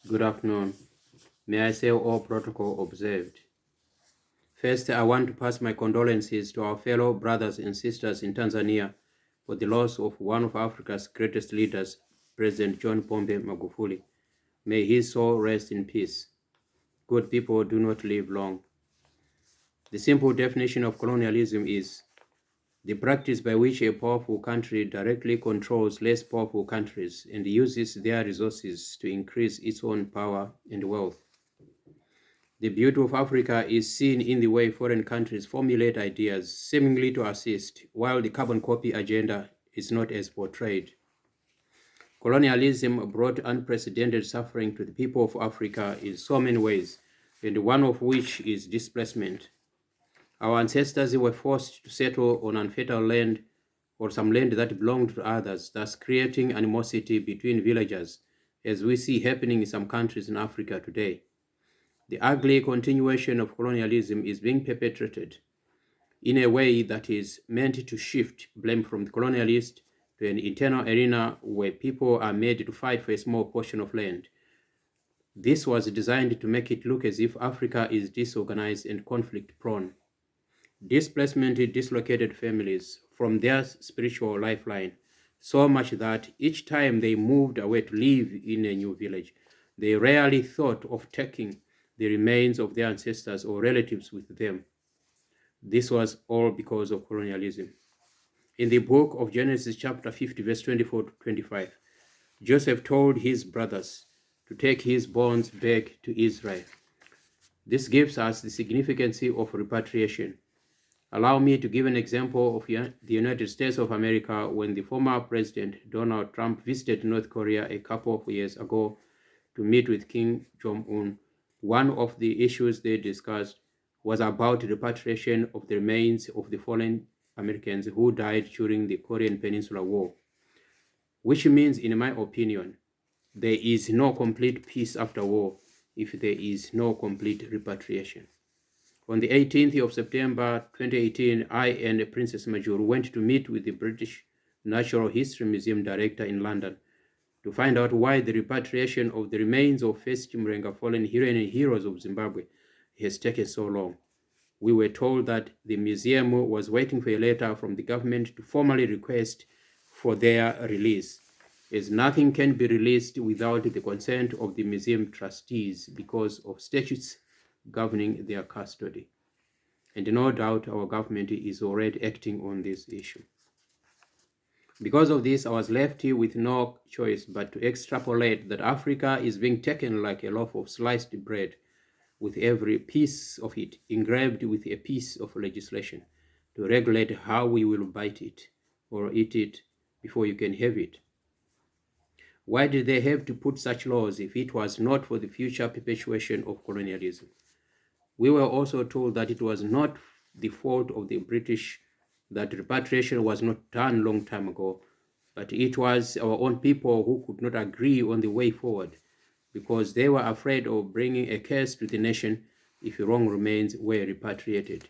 Good afternoon. May I say all protocol observed. First, I want to pass my condolences to our fellow brothers and sisters in Tanzania for the loss of one of Africa's greatest leaders, President John Pombe Magufuli. May his soul rest in peace. Good people do not live long. The simple definition of colonialism is the practice by which a powerful country directly controls less powerful countries and uses their resources to increase its own power and wealth. The beauty of Africa is seen in the way foreign countries formulate ideas seemingly to assist, while the carbon copy agenda is not as portrayed. Colonialism brought unprecedented suffering to the people of Africa in so many ways, and one of which is displacement. Our ancestors were forced to settle on unfertile land or some land that belonged to others, thus creating animosity between villagers, as we see happening in some countries in Africa today. The ugly continuation of colonialism is being perpetrated in a way that is meant to shift blame from the colonialist to an internal arena where people are made to fight for a small portion of land. This was designed to make it look as if Africa is disorganized and conflict prone. Displacement dislocated families from their spiritual lifeline so much that each time they moved away to live in a new village, they rarely thought of taking the remains of their ancestors or relatives with them. This was all because of colonialism. In the book of Genesis, chapter 50, verse 24 to 25, Joseph told his brothers to take his bonds back to Israel. This gives us the significance of repatriation. Allow me to give an example of the United States of America when the former President Donald Trump visited North Korea a couple of years ago to meet with Kim Jong-un. One of the issues they discussed was about the repatriation of the remains of the fallen Americans who died during the Korean Peninsula War, which means, in my opinion, there is no complete peace after war if there is no complete repatriation. On the 18th of September 2018, I and Princess Major went to meet with the British Natural History Museum director in London to find out why the repatriation of the remains of first Chimurenga fallen heroes of Zimbabwe has taken so long. We were told that the museum was waiting for a letter from the government to formally request for their release, as nothing can be released without the consent of the museum trustees because of statutes governing their custody. And no doubt our government is already acting on this issue. Because of this, I was left with no choice but to extrapolate that Africa is being taken like a loaf of sliced bread, with every piece of it engraved with a piece of legislation to regulate how we will bite it or eat it before you can have it. Why did they have to put such laws if it was not for the future perpetuation of colonialism? We were also told that it was not the fault of the British that repatriation was not done long time ago, but it was our own people who could not agree on the way forward because they were afraid of bringing a curse to the nation if wrong remains were repatriated.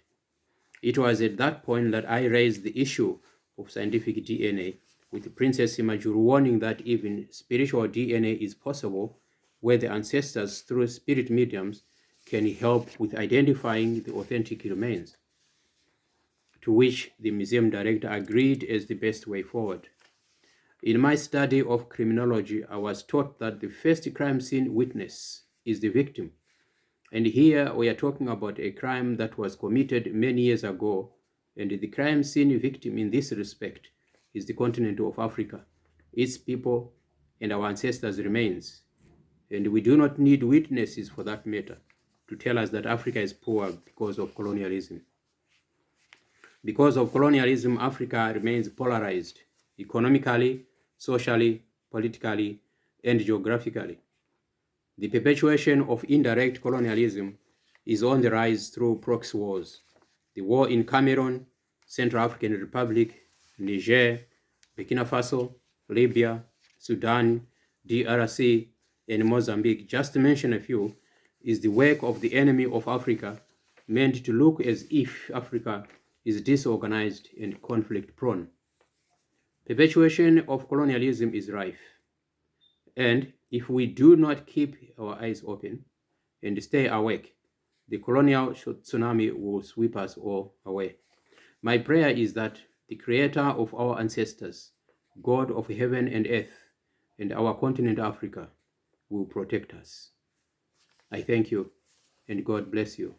It was at that point that I raised the issue of scientific DNA, with Princess Imajuru warning that even spiritual DNA is possible, where the ancestors through spirit mediums can help with identifying the authentic remains, to which the museum director agreed as the best way forward. In my study of criminology, I was taught that the first crime scene witness is the victim. And here we are talking about a crime that was committed many years ago, and the crime scene victim in this respect is the continent of Africa, its people, and our ancestors' remains. And we do not need witnesses for that matter to tell us that Africa is poor because of colonialism. Because of colonialism, Africa remains polarized economically, socially, politically, and geographically. The perpetuation of indirect colonialism is on the rise through proxy wars. The war in Cameroon, Central African Republic, Niger, Burkina Faso, Libya, Sudan, DRC, and Mozambique, just to mention a few, is the work of the enemy of Africa, meant to look as if Africa is disorganized and conflict-prone. Perpetuation of colonialism is rife, and If we do not keep our eyes open and stay awake, the colonial tsunami will sweep us all away. My prayer is that the creator of our ancestors, God of heaven and earth, and our continent Africa, will protect us. I thank you, and God bless you.